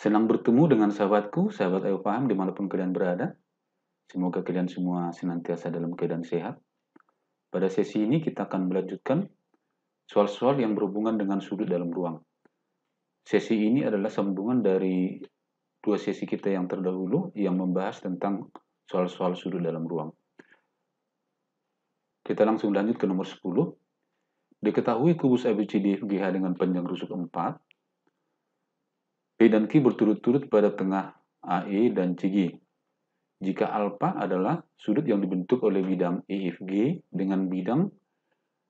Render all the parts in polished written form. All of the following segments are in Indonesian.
Senang bertemu dengan sahabatku, sahabat Ayo Paham dimanapun kalian berada. Semoga kalian semua senantiasa dalam keadaan sehat. Pada sesi ini kita akan melanjutkan soal-soal yang berhubungan dengan sudut dalam ruang. Sesi ini adalah sambungan dari dua sesi kita yang terdahulu yang membahas tentang soal-soal sudut dalam ruang. Kita langsung lanjut ke nomor 10. Diketahui kubus ABCDFGH dengan panjang rusuk 4, P dan Q berturut-turut pada tengah AE dan CG. Jika alfa adalah sudut yang dibentuk oleh bidang EFG dengan bidang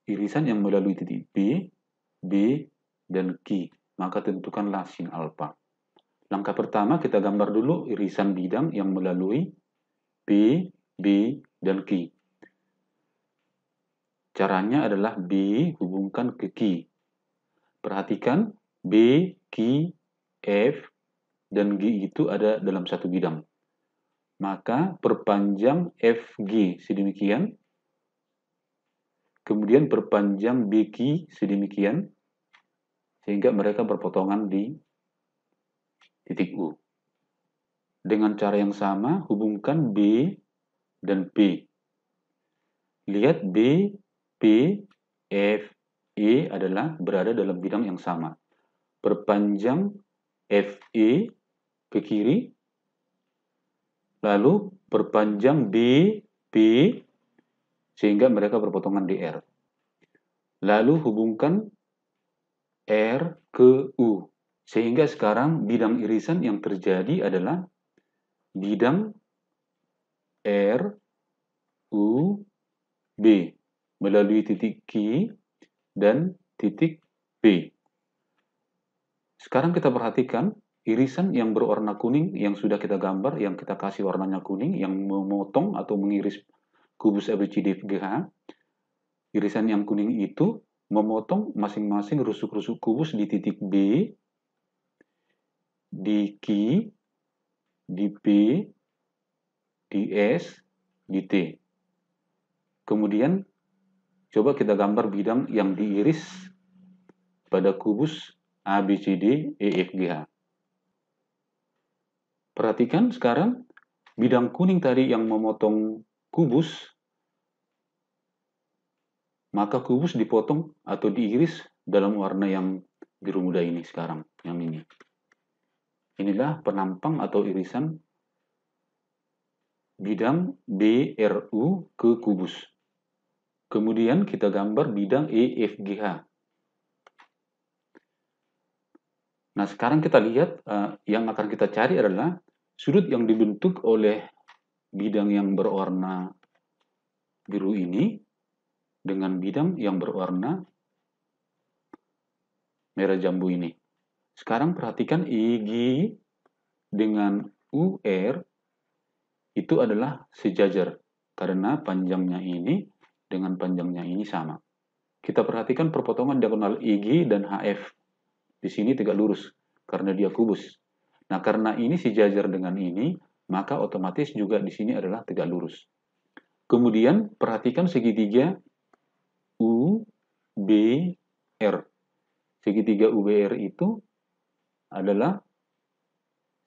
irisan yang melalui titik P, B, dan Q, maka tentukanlah sin alfa. Langkah pertama kita gambar dulu irisan bidang yang melalui P, B, dan Q. Caranya adalah B hubungkan ke Q. Perhatikan B, Q, F, dan G itu ada dalam satu bidang. Maka perpanjang FG sedemikian, kemudian perpanjang BQ sedemikian, sehingga mereka berpotongan di titik U. Dengan cara yang sama, hubungkan B dan P. Lihat B, P, F, E adalah berada dalam bidang yang sama. Perpanjang FE ke kiri, lalu perpanjang B, P, sehingga mereka berpotongan di R. Lalu hubungkan R ke U. Sehingga sekarang bidang irisan yang terjadi adalah bidang R, U, B melalui titik Q dan titik P. Sekarang kita perhatikan irisan yang berwarna kuning yang sudah kita gambar, yang kita kasih warnanya kuning, yang memotong atau mengiris kubus ABCDFGH. Irisan yang kuning itu memotong masing-masing rusuk-rusuk kubus di titik B, di Q, di P, di S, di T. Kemudian coba kita gambar bidang yang diiris pada kubus ABCD EFGH. Perhatikan sekarang bidang kuning tadi yang memotong kubus, maka kubus dipotong atau diiris dalam warna yang biru muda ini sekarang, yang ini. Inilah penampang atau irisan bidang BRU ke kubus. Kemudian kita gambar bidang EFGH. Nah, sekarang kita lihat yang akan kita cari adalah sudut yang dibentuk oleh bidang yang berwarna biru ini dengan bidang yang berwarna merah jambu ini. Sekarang perhatikan EG dengan UR itu adalah sejajar karena panjangnya ini dengan panjangnya ini sama. Kita perhatikan perpotongan diagonal EG dan HF. Di sini tegak lurus karena dia kubus. Nah, karena ini sejajar dengan ini, maka otomatis juga di sini adalah tegak lurus. Kemudian perhatikan segitiga UBR. Segitiga UBR itu adalah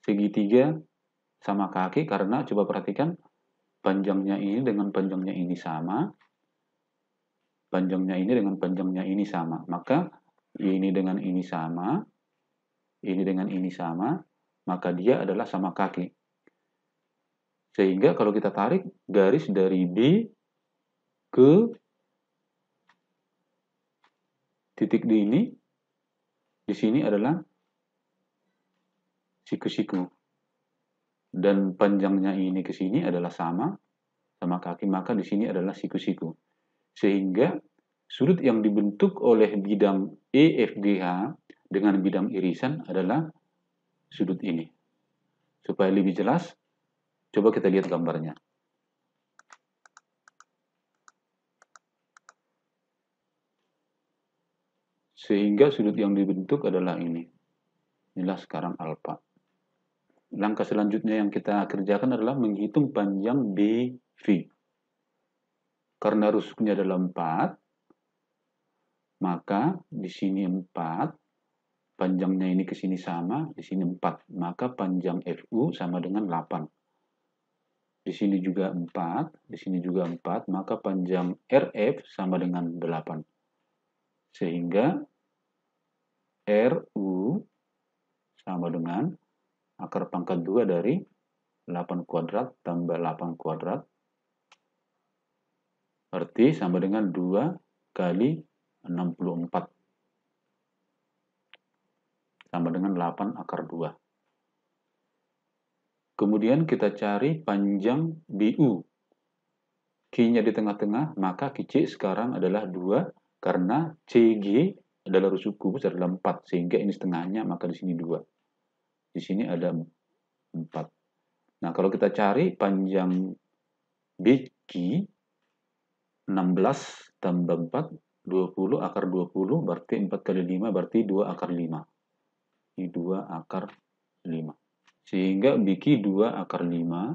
segitiga sama kaki karena coba perhatikan panjangnya ini dengan panjangnya ini sama. Panjangnya ini dengan panjangnya ini sama. Maka ini dengan ini sama. Ini dengan ini sama. Maka dia adalah sama kaki. Sehingga kalau kita tarik garis dari B ke titik D ini, di sini adalah siku-siku. Dan panjangnya ini ke sini adalah sama kaki, maka di sini adalah siku-siku. Sehingga sudut yang dibentuk oleh bidang EFGH dengan bidang irisan adalah sudut ini. Supaya lebih jelas, coba kita lihat gambarnya. Sehingga sudut yang dibentuk adalah ini. Inilah sekarang alfa. Langkah selanjutnya yang kita kerjakan adalah menghitung panjang BV. Karena rusuknya adalah 4, maka di sini 4, panjangnya ini ke sini sama, di sini 4. Maka panjang FU sama dengan 8. Di sini juga 4, di sini juga 4, maka panjang RF sama dengan 8. Sehingga RU sama dengan akar pangkat 2 dari 8 kuadrat tambah 8 kuadrat. Berarti sama dengan 2 kali 64. Sama dengan 8 akar 2. Kemudian kita cari panjang BU. Q-nya di tengah-tengah, maka QC sekarang adalah 2, karena CG adalah rusuk kubus adalah 4, sehingga ini setengahnya, maka di sini 2. Di sini ada 4. Nah, kalau kita cari panjang BQ, 16 tambah 4, 20 akar 20, berarti 4 kali 5, berarti 2 akar 5. Ini 2 akar 5. Sehingga BQ 2 akar 5.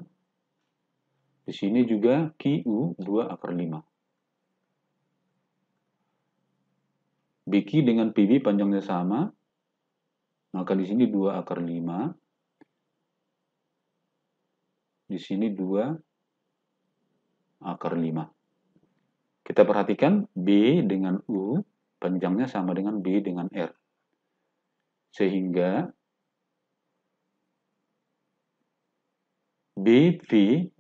Di sini juga QU 2 akar 5. BQ dengan PB panjangnya sama, maka di sini 2 akar 5. Di sini 2 akar 5. Kita perhatikan B dengan U panjangnya sama dengan B dengan R. Sehingga BV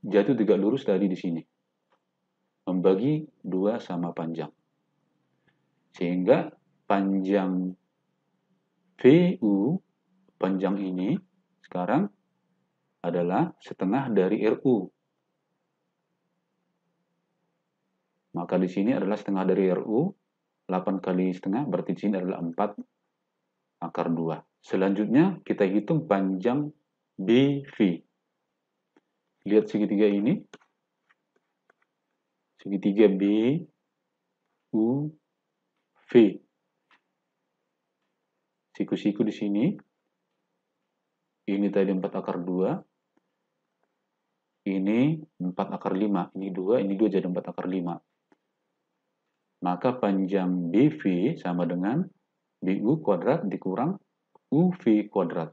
jatuh tegak lurus tadi di sini. Membagi 2 sama panjang. Sehingga panjang VU, panjang ini sekarang adalah setengah dari RU. Maka di sini adalah setengah dari RU, 8 kali setengah, berarti di sini adalah 4 akar 2. Selanjutnya kita hitung panjang BV. Lihat segitiga ini. Segitiga BUV. Siku-siku di sini. Ini tadi 4 akar 2. Ini 4 akar 5. Ini 2, ini 2 jadi 4 akar 5. Maka panjang BV sama dengan BU kuadrat dikurang UV kuadrat.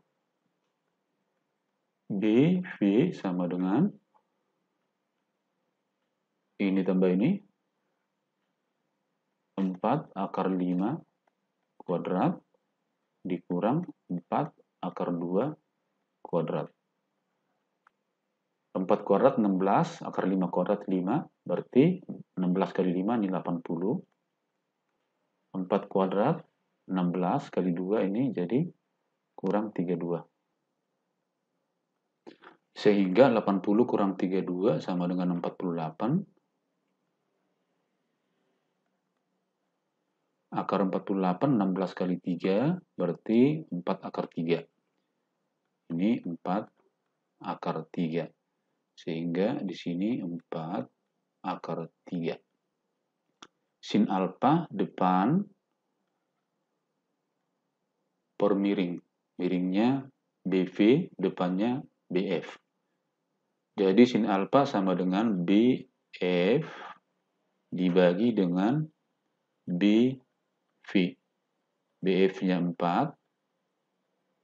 BV sama dengan ini tambah ini 4 akar 5 kuadrat dikurang 4 akar 2 kuadrat. 4 kuadrat 16, akar 5 kuadrat 5, berarti 16 kali 5 ini 80. 4 kuadrat 16 kali 2 ini jadi kurang 32. Sehingga 80 kurang 32 sama dengan 48. Akar 48, 16 kali 3, berarti 4 akar 3. Ini 4 akar 3. Sehingga di sini 4 akar 3. Sin alfa depan per miring. Miringnya BV, depannya BF. Jadi sin alfa sama dengan BF dibagi dengan BV. BF-nya 4.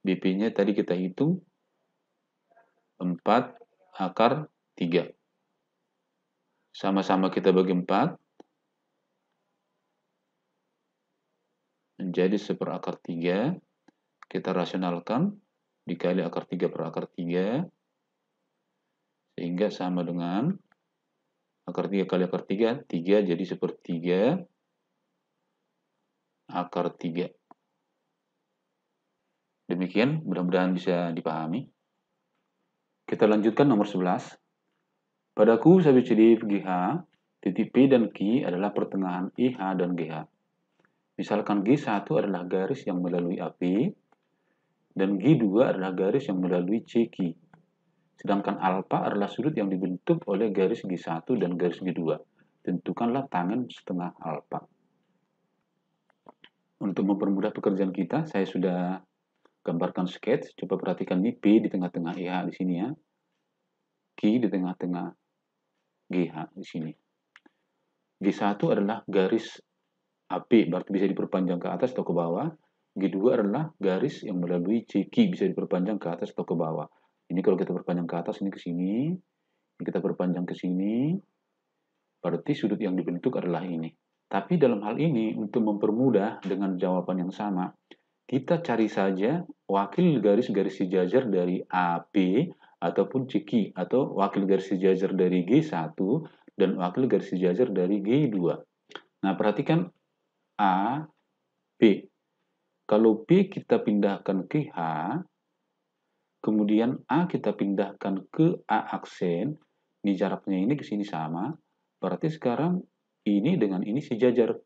BP-nya tadi kita hitung 4 akar 3. Sama-sama kita bagi 4. Menjadi 1 per akar 3. Kita rasionalkan. Dikali akar 3 per akar 3. Sehingga sama dengan akar 3 kali akar 3. 3 jadi 1/3 akar 3. Demikian, mudah-mudahan bisa dipahami. Kita lanjutkan nomor 11. Pada Q ABCD GH, titik P dan Q adalah pertengahan IH dan GH. Misalkan G1 adalah garis yang melalui AP, dan G2 adalah garis yang melalui CQ. Sedangkan alfa adalah sudut yang dibentuk oleh garis G1 dan garis G2. Tentukanlah tangen setengah alfa. Untuk mempermudah pekerjaan kita, saya sudah gambarkan sketch. Coba perhatikan ini P di tengah-tengah IH di sini ya. Q di tengah-tengah GH di sini. G1 adalah garis AP, berarti bisa diperpanjang ke atas atau ke bawah. G2 adalah garis yang melalui CQ, bisa diperpanjang ke atas atau ke bawah. Ini kalau kita perpanjang ke atas, ini ke sini. Ini kita perpanjang ke sini. Berarti sudut yang dibentuk adalah ini. Tapi dalam hal ini, untuk mempermudah dengan jawaban yang sama, kita cari saja wakil garis-garis sejajar dari AB ataupun CQ, atau wakil garis sejajar dari G1 dan wakil garis sejajar dari G2. Nah, perhatikan A, B. Kalau B kita pindahkan ke H, kemudian A kita pindahkan ke A aksen, ini jaraknya ini ke sini sama, berarti sekarang ini dengan ini sejajar.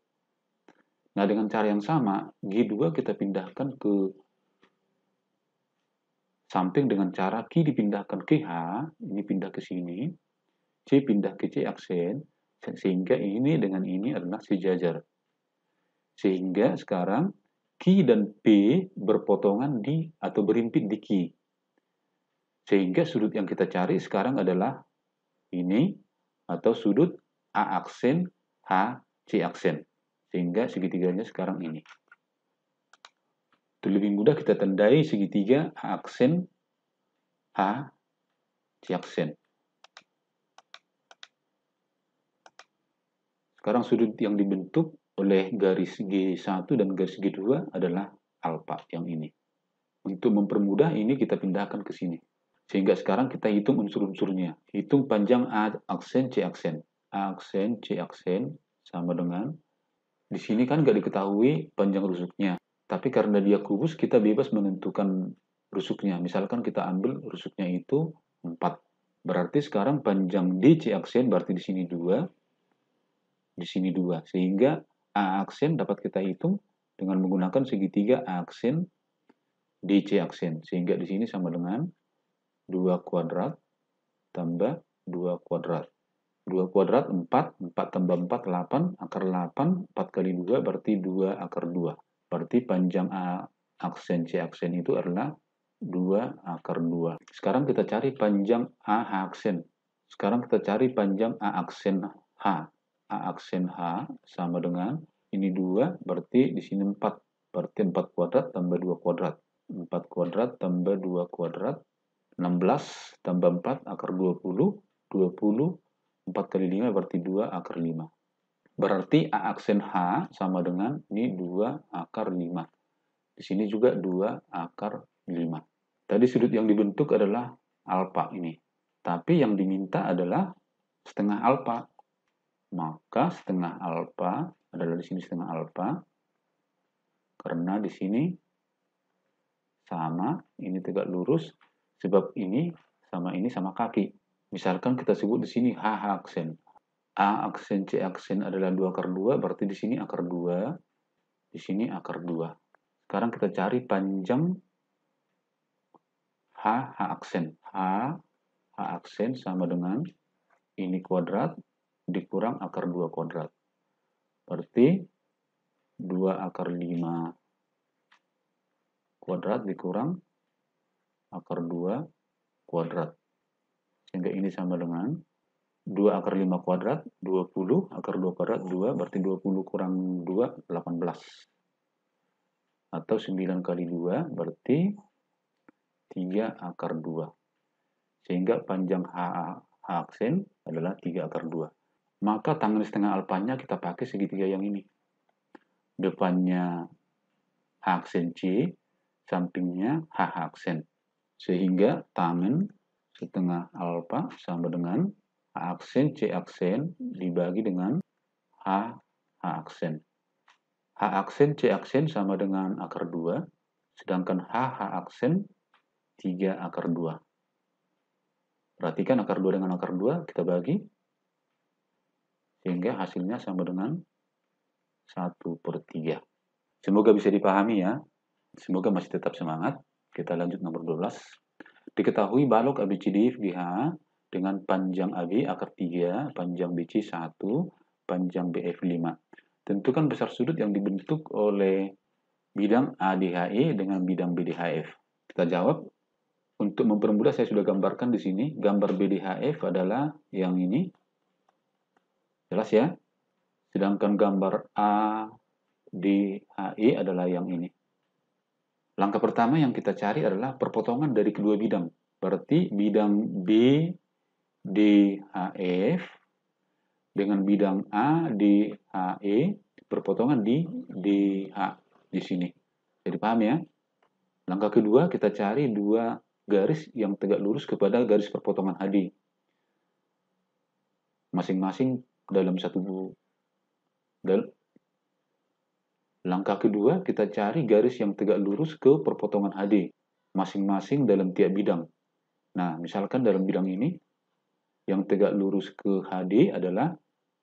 Nah, dengan cara yang sama, G2 kita pindahkan ke samping dengan cara Q dipindahkan ke H, ini pindah ke sini, C pindah ke C aksen, sehingga ini dengan ini adalah sejajar. Sehingga sekarang Q dan P berpotongan di atau berimpit di Q. Sehingga sudut yang kita cari sekarang adalah ini, atau sudut A aksen H C aksen. Sehingga segitiganya sekarang ini. Untuk lebih mudah kita tandai segitiga A aksen H C aksen. Sekarang sudut yang dibentuk oleh garis G1 dan garis G2 adalah alfa yang ini. Untuk mempermudah ini kita pindahkan ke sini. Sehingga sekarang kita hitung unsur-unsurnya. Hitung panjang A aksen C aksen. A aksen C aksen sama dengan, di sini kan nggak diketahui panjang rusuknya. Tapi karena dia kubus, kita bebas menentukan rusuknya. Misalkan kita ambil rusuknya itu 4. Berarti sekarang panjang DC aksen, berarti di sini 2, di sini 2. Sehingga A aksen dapat kita hitung dengan menggunakan segitiga A aksen DC aksen. Sehingga di sini sama dengan 2 kuadrat tambah 2 kuadrat. 2 kuadrat 4, 4 tambah 4, 8, akar 8, 4 kali 2 berarti 2 akar 2. Berarti panjang A aksen C aksen itu adalah 2 akar 2. Sekarang kita cari panjang A H aksen. Sekarang kita cari panjang A aksen H. A aksen H sama dengan ini 2, berarti di sini 4. Berarti 4 kuadrat tambah 2 kuadrat. 4 kuadrat tambah 2 kuadrat. 16 tambah 4 akar 20. 20. 4 kali 5 berarti 2 akar 5. Berarti A aksen H sama dengan ini 2 akar 5. Di sini juga 2 akar 5. Tadi sudut yang dibentuk adalah alfa ini. Tapi yang diminta adalah setengah alfa. Maka setengah alfa adalah di sini setengah alfa. Karena di sini sama, ini tegak lurus. Sebab ini sama kaki. Misalkan kita sebut di sini H aksen. A aksen C aksen adalah 2 akar 2, berarti di sini akar 2, di sini akar 2. Sekarang kita cari panjang H aksen. H aksen sama dengan ini kuadrat dikurang akar 2 kuadrat. Berarti 2 akar 5 kuadrat dikurang akar 2 kuadrat. Sehingga ini sama dengan 2 akar 5 kuadrat, 20, akar 2 kuadrat, 2, berarti 20 kurang 2, 18. Atau 9 kali 2, berarti 3 akar 2. Sehingga panjang H aksen adalah 3 akar 2. Maka tangan setengah alfanya kita pakai segitiga yang ini. Depannya H aksen C, sampingnya H aksen. Sehingga tangan setengah alfa sama dengan H aksen C aksen dibagi dengan H aksen. H aksen C aksen sama dengan akar 2, sedangkan H aksen 3 akar 2. Perhatikan akar 2 dengan akar 2 kita bagi, sehingga hasilnya sama dengan 1/3. Semoga bisa dipahami ya. Semoga masih tetap semangat. Kita lanjut nomor 12. Diketahui balok ABCD FGH dengan panjang AB akar 3, panjang BC 1, panjang BF 5. Tentukan besar sudut yang dibentuk oleh bidang ADHE dengan bidang BDHF. Kita jawab. Untuk mempermudah saya sudah gambarkan di sini. Gambar BDHF adalah yang ini. Jelas ya? Sedangkan gambar ADHE adalah yang ini. Langkah pertama yang kita cari adalah perpotongan dari kedua bidang. Berarti bidang B, D, H, F dengan bidang A, D, H, E perpotongan di D, H di sini. Jadi paham ya? Langkah kedua kita cari dua garis yang tegak lurus kepada garis perpotongan HD. Masing-masing dalam satu. Langkah kedua kita cari garis yang tegak lurus ke perpotongan HD. Masing-masing dalam tiap bidang. Nah, misalkan dalam bidang ini, yang tegak lurus ke HD adalah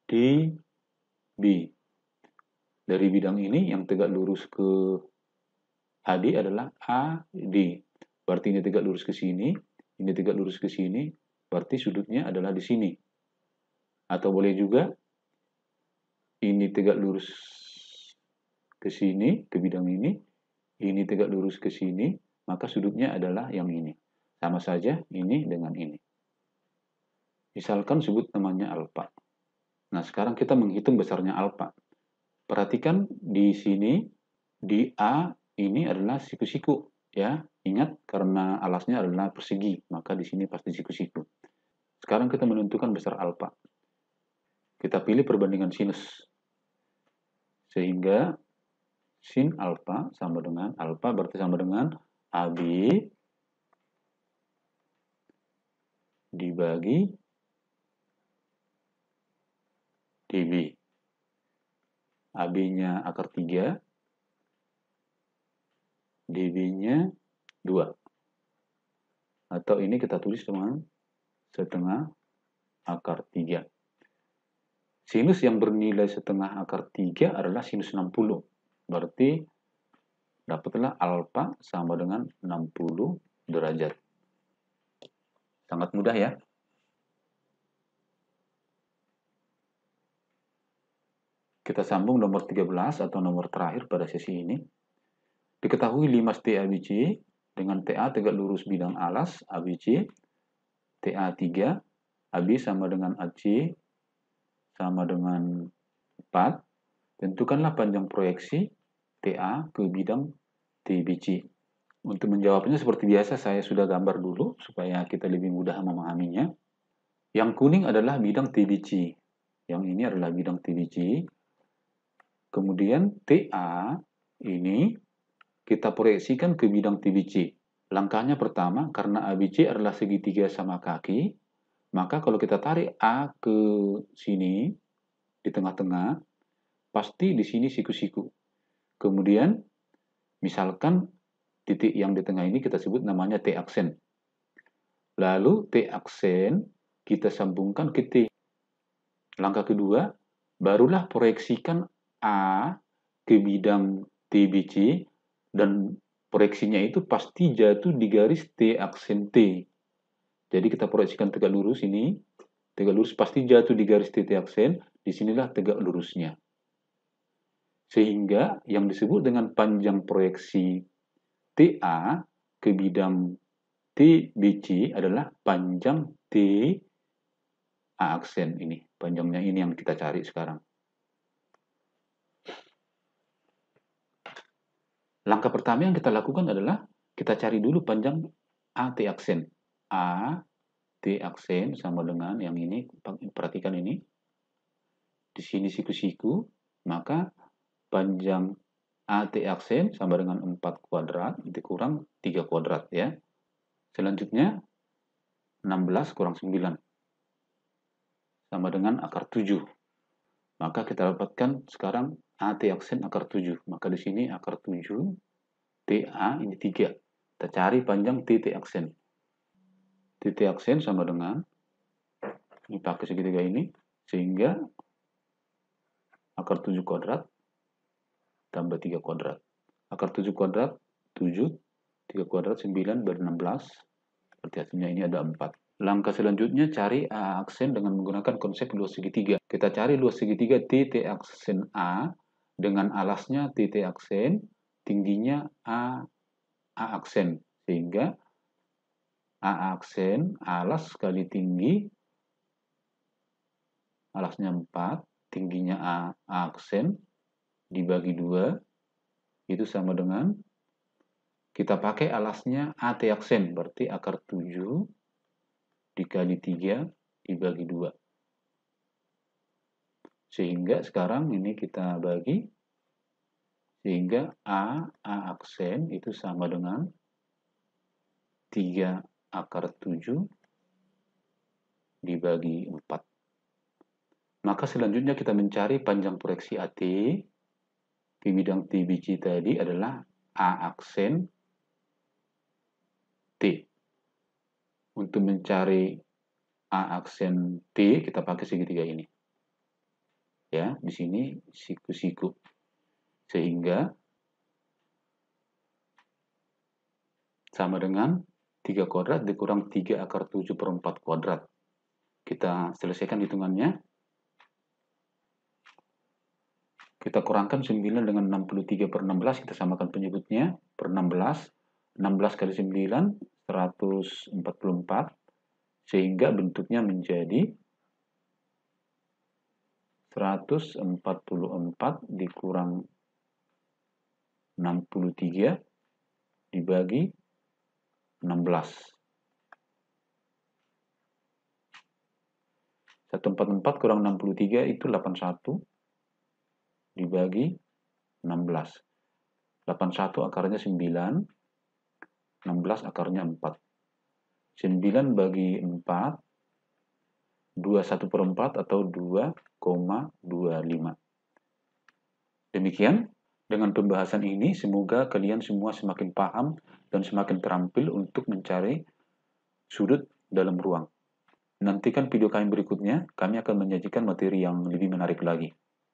DB. Dari bidang ini, yang tegak lurus ke HD adalah AD. Berarti ini tegak lurus ke sini, ini tegak lurus ke sini, berarti sudutnya adalah di sini. Atau boleh juga, ini tegak lurus ke sini, ke bidang ini tegak lurus ke sini, maka sudutnya adalah yang ini. Sama saja ini dengan ini. Misalkan sebut namanya alfa. Nah, sekarang kita menghitung besarnya alfa. Perhatikan di sini, di A ini adalah siku-siku. Ya, ingat karena alasnya adalah persegi, maka di sini pasti siku-siku. Sekarang kita menentukan besar alfa. Kita pilih perbandingan sinus. Sehingga sin alfa sama dengan alfa berarti sama dengan AB dibagi DB. AB-nya akar 3, DB-nya 2. Atau ini kita tulis dengan setengah akar 3. Sinus yang bernilai setengah akar 3 adalah sinus 60. Berarti dapatlah alfa sama dengan 60 derajat. Sangat mudah ya. Kita sambung nomor 13 atau nomor terakhir pada sesi ini. Diketahui 5 T ABC dengan TA tegak lurus bidang alas ABC, TA 3, AB sama dengan AC sama dengan 4. Tentukanlah panjang proyeksi TA ke bidang TBC. Untuk menjawabnya seperti biasa saya sudah gambar dulu supaya kita lebih mudah memahaminya. Yang kuning adalah bidang TBC. Yang ini adalah bidang TBC. Kemudian TA ini kita proyeksikan ke bidang TBC. Langkahnya pertama, karena ABC adalah segitiga sama kaki, maka kalau kita tarik A ke sini, di tengah-tengah, pasti di sini siku-siku. Kemudian, misalkan titik yang di tengah ini kita sebut namanya T aksen. Lalu T aksen kita sambungkan ke T. Langkah kedua, barulah proyeksikan A ke bidang TBC dan proyeksinya itu pasti jatuh di garis T aksen T. Jadi kita proyeksikan tegak lurus ini, tegak lurus pasti jatuh di garis T aksen, disinilah tegak lurusnya. Sehingga yang disebut dengan panjang proyeksi TA ke bidang TBC adalah panjang T A aksen ini. Panjangnya ini yang kita cari sekarang. Langkah pertama yang kita lakukan adalah kita cari dulu panjang AT aksen. AT aksen sama dengan yang ini, perhatikan ini. Di sini siku-siku, maka panjang AT aksen sama dengan 4 kuadrat dikurang 3 kuadrat ya. Selanjutnya 16 kurang 9 sama dengan akar 7. Maka kita dapatkan sekarang AT aksen akar 7. Maka di sini akar 7 TA ini 3. Kita cari panjang TT aksen. TT aksen sama dengan ini pakai segitiga ini sehingga akar 7 kuadrat tambah 3 kuadrat. Akar 7 kuadrat 7, 3 kuadrat 9 ber-16. Berarti hasilnya ini ada 4. Langkah selanjutnya cari A aksen dengan menggunakan konsep luas segitiga. Kita cari luas segitiga TT aksen A dengan alasnya TT aksen, tingginya A aksen. Sehingga A aksen, alas kali tinggi, alasnya 4, tingginya A aksen, dibagi 2, itu sama dengan Kita pakai alasnya AT aksen, berarti akar 7 dikali 3 dibagi 2. Sehingga sekarang ini kita bagi, sehingga A aksen itu sama dengan 3 akar 7 dibagi 4. Maka selanjutnya kita mencari panjang proyeksi AT di bidang TBC tadi adalah A aksen T. Untuk mencari A aksen T, kita pakai segitiga ini. Ya, di sini siku-siku. Sehingga sama dengan 3 kuadrat dikurang 3 akar 7 per 4 kuadrat. Kita selesaikan hitungannya. Kita kurangkan 9 dengan 63 per 16, kita samakan penyebutnya per 16. 16 kali 9, 144. Sehingga bentuknya menjadi 144 dikurang 63 dibagi 16. 144 kurang 63 itu 81 dibagi 16. 81 akarnya 9, 16 akarnya 4. 9 bagi 4, 21 per 4 atau 2,25. Demikian, dengan pembahasan ini semoga kalian semua semakin paham dan semakin terampil untuk mencari sudut dalam ruang. Nantikan video kami berikutnya, kami akan menyajikan materi yang lebih menarik lagi.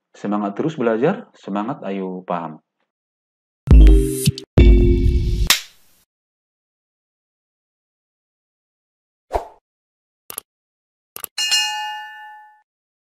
Semangat terus belajar, semangat ayo paham.